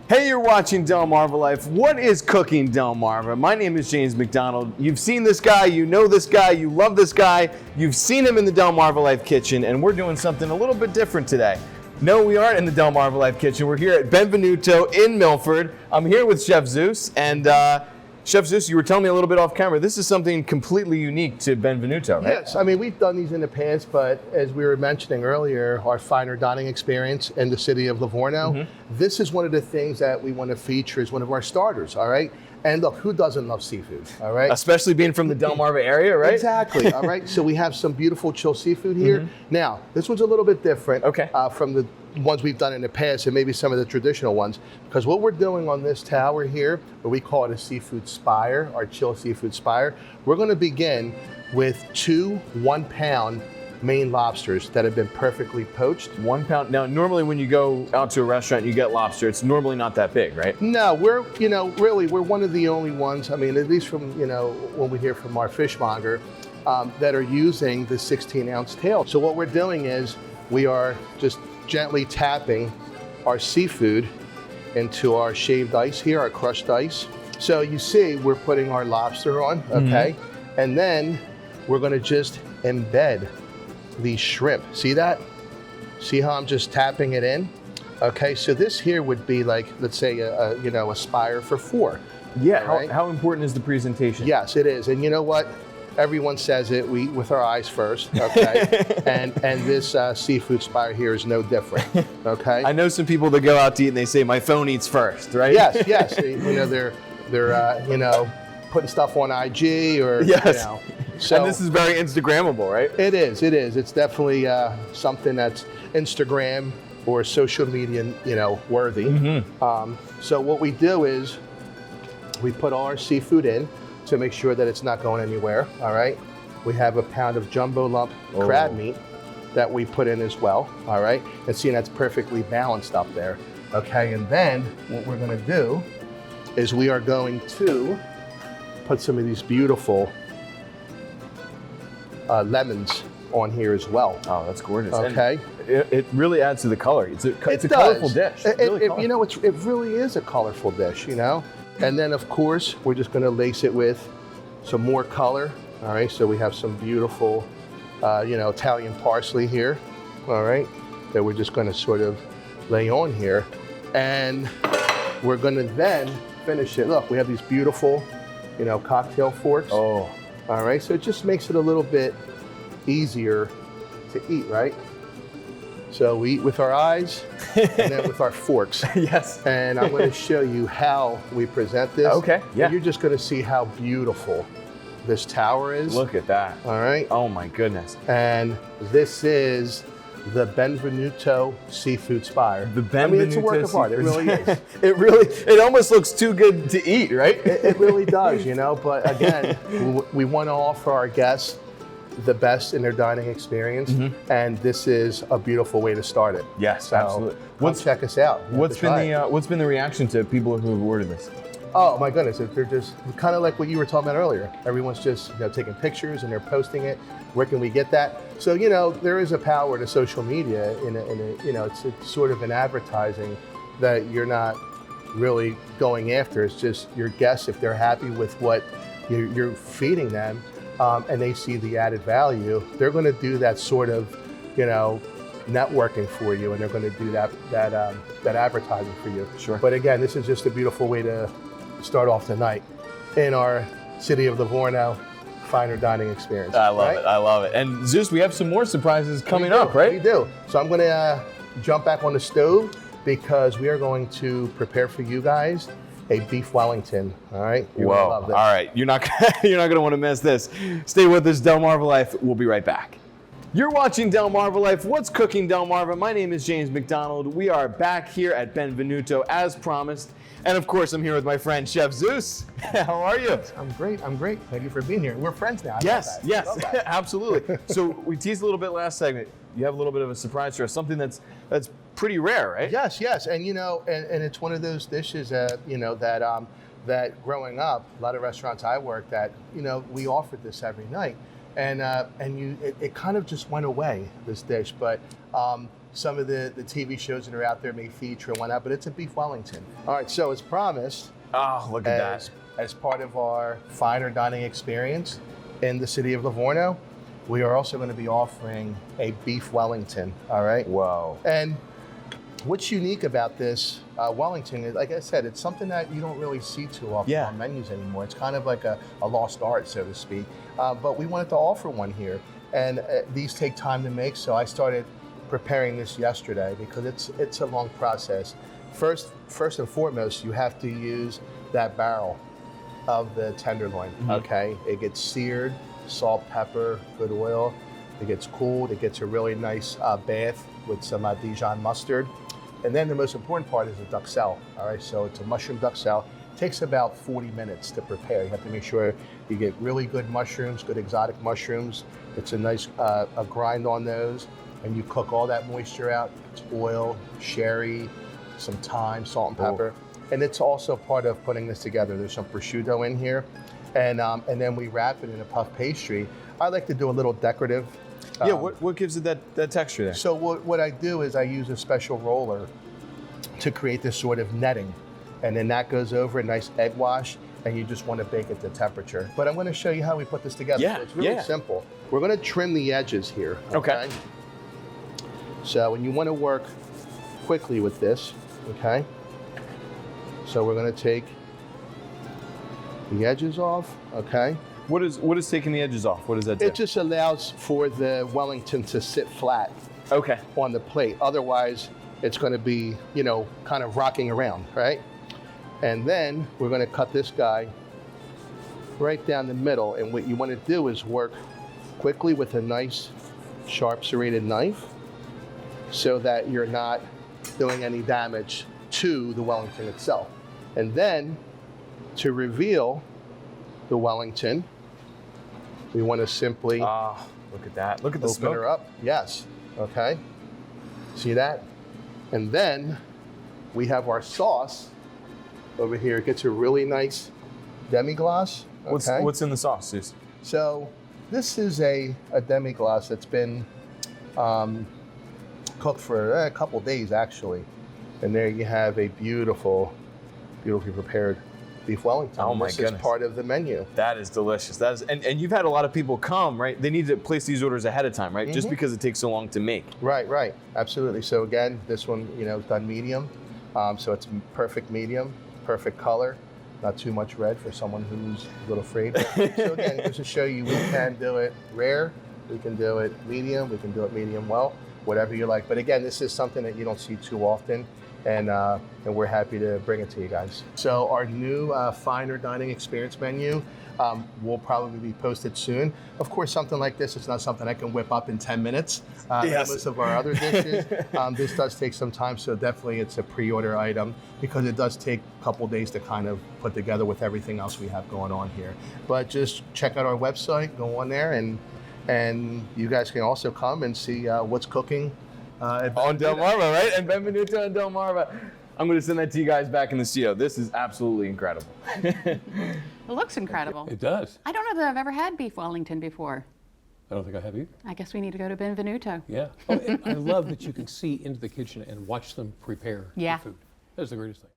Hey, you're watching Delmarva Life. What is cooking Delmarva? My name is James McDonald. You've seen this guy, you know this guy, you love this guy. You've seen him in the Delmarva Life kitchen, and we're doing something a little bit different today. No, we aren't in the Delmarva Life kitchen. We're here at Benvenuto in Milford. I'm here with Chef Zeus, and Chef Zeus, you were telling me a little bit off camera, this is something completely unique to Benvenuto, right? Yes, I mean, we've done these in the past, but as we were mentioning earlier, our finer dining experience in the city of Livorno, this is one of the things that we want to feature as one of our starters, all right? And look, who doesn't love seafood, all right? Especially being from the Delmarva area, right? Exactly, all right? So we have some beautiful chilled seafood here. Now, this one's a little bit different from the ones we've done in the past and maybe some of the traditional ones, because what we're doing on this tower here, what we call it a seafood spire, our chilled seafood spire, we're going to begin with 2 1-pound Maine lobsters that have been perfectly poached. 1 pound. Now, normally when you go out to a restaurant and you get lobster, it's normally not that big, right? No, we're one of the only ones, I mean, at least from, when we hear from our fishmonger, that are using the 16-ounce tail. So what we're doing is we are just gently tapping our seafood into our shaved ice here, our crushed ice. So you see, we're putting our lobster on, okay? And then we're gonna just embed the shrimp. See that? See how I'm just tapping it in? Okay, so this here would be like, let's say, a spire for 4. Yeah, right? How important is the presentation? Yes, it is. And you know what? Everyone says it, we eat with our eyes first, okay? and this seafood spire here is no different, okay? I know some people that go out to eat and they say, my phone eats first, right? Yes, yes. They're putting stuff on IG or, So, and this is very Instagrammable, right? It is. It's definitely something that's Instagram or social media, worthy. So what we do is we put all our seafood in to make sure that it's not going anywhere, all right? We have a pound of jumbo lump crab meat that we put in as well, all right? And see, that's perfectly balanced up there, okay? And then what we're gonna do is we are going to put some of these beautiful lemons on here as well. Oh, that's gorgeous. Okay. It really adds to the color. It's a colorful dish. It really is a colorful dish, And then, of course, we're just going to lace it with some more color. All right, so we have some beautiful, Italian parsley here. All right, that we're just going to sort of lay on here. And we're going to then finish it. Look, we have these beautiful, cocktail forks. Oh. All right, so it just makes it a little bit easier to eat, right? So we eat with our eyes and then with our forks. Yes. And I'm going to show you how we present this. Okay, yeah. And you're just going to see how beautiful this tower is. Look at that. All right. Oh my goodness. And this is the Benvenuto Seafood Spire. The Benvenuto it's a work of art. It really is. It almost looks too good to eat, right? It really does, But again, we want to offer our guests the best in their dining experience, and this is a beautiful way to start it. Yes, so absolutely. Check us out. What's been the reaction to people who have ordered this? Oh my goodness, they're just kind of like what you were talking about earlier. Everyone's just taking pictures and they're posting it. Where can we get that? So there is a power to social media it's sort of an advertising that you're not really going after. It's just your guests, if they're happy with what you're feeding them, and they see the added value, they're going to do that sort of, networking for you, and they're going to do that advertising for you. Sure. But again, this is just a beautiful way to start off the night in our city of Livorno finer dining experience. I love it. And Zeus, we have some more surprises coming up, right? We do. So I'm going to jump back on the stove because we are going to prepare for you guys a beef Wellington. All right. Whoa. All right. You're not going to want to miss this. Stay with us, Delmarva Life. We'll be right back. You're watching Delmarva Life. What's cooking Delmarva? My name is James McDonald. We are back here at Benvenuto as promised. And of course, I'm here with my friend Chef Zeus. How are you? I'm great. Thank you for being here. We're friends now. Yes, absolutely. So we teased a little bit last segment. You have a little bit of a surprise for us, something that's pretty rare, right? Yes. And and it's one of those dishes that that growing up, a lot of restaurants I worked at, we offered this every night. And it kind of just went away, this dish. But some of the TV shows that are out there may feature and whatnot, but it's a beef Wellington. All right, so as promised, Oh, look at that. as part of our finer dining experience in the city of Livorno, we are also going to be offering a beef Wellington, all right? Whoa. And what's unique about this Wellington is, like I said, it's something that you don't really see too often on menus anymore. It's kind of like a lost art, so to speak. But we wanted to offer one here. And these take time to make, so I started preparing this yesterday because it's a long process. First and foremost, you have to use that barrel of the tenderloin, okay? It gets seared, salt, pepper, good oil. It gets cooled. It gets a really nice bath with some Dijon mustard. And then the most important part is the duxelle, all right? So it's a mushroom duxelle. It takes about 40 minutes to prepare. You have to make sure you get really good mushrooms, good exotic mushrooms. It's a nice a grind on those, and you cook all that moisture out. It's oil, sherry, some thyme, salt and pepper. And it's also part of putting this together. There's some prosciutto in here. And then we wrap it in a puff pastry. I like to do a little decorative. Yeah, what gives it that texture there? So what I do is I use a special roller to create this sort of netting. And then that goes over a nice egg wash, and you just want to bake it to temperature. But I'm going to show you how we put this together. Yeah, so it's really simple. We're going to trim the edges here. Okay. So when you want to work quickly with this, okay? So we're going to take the edges off, okay? What is taking the edges off? What does that do? It just allows for the Wellington to sit flat on the plate. Otherwise, it's going to be, kind of rocking around, right? And then we're going to cut this guy right down the middle. And what you want to do is work quickly with a nice, sharp serrated knife so that you're not doing any damage to the Wellington itself. And then to reveal the Wellington, we want to simply look at that. Look at the open smoke. her up. Yes. Okay. See that? And then we have our sauce over here. It gets a really nice demi-glace. Okay. What's in the sauce, Sis? So this is a demi-glace that's been cooked for a couple days, actually. And there you have a beautifully prepared beef Wellington. Oh my goodness. goodness. This is part of the menu. That is delicious. That is, and you've had a lot of people come, right? They need to place these orders ahead of time, right? Just because it takes so long to make. Right, absolutely. So again, this one, is done medium. So it's perfect medium, perfect color, not too much red for someone who's a little afraid. So again, just to show you, we can do it rare, we can do it medium, we can do it medium well, whatever you like. But again, this is something that you don't see too often. And we're happy to bring it to you guys. So our new finer dining experience menu will probably be posted soon. Of course, something like this, it's not something I can whip up in 10 minutes. Yes. Most of our other dishes, this does take some time, so definitely it's a pre-order item because it does take a couple days to kind of put together with everything else we have going on here. But just check out our website, go on there, and you guys can also come and see what's cooking on Delmarva, right? And Benvenuto and Delmarva. I'm going to send that to you guys back in the studio. This is absolutely incredible. It looks incredible. It does. I don't know that I've ever had beef Wellington before. I don't think I have either. I guess we need to go to Benvenuto. Yeah. Oh, and I love that you can see into the kitchen and watch them prepare the food. That's the greatest thing.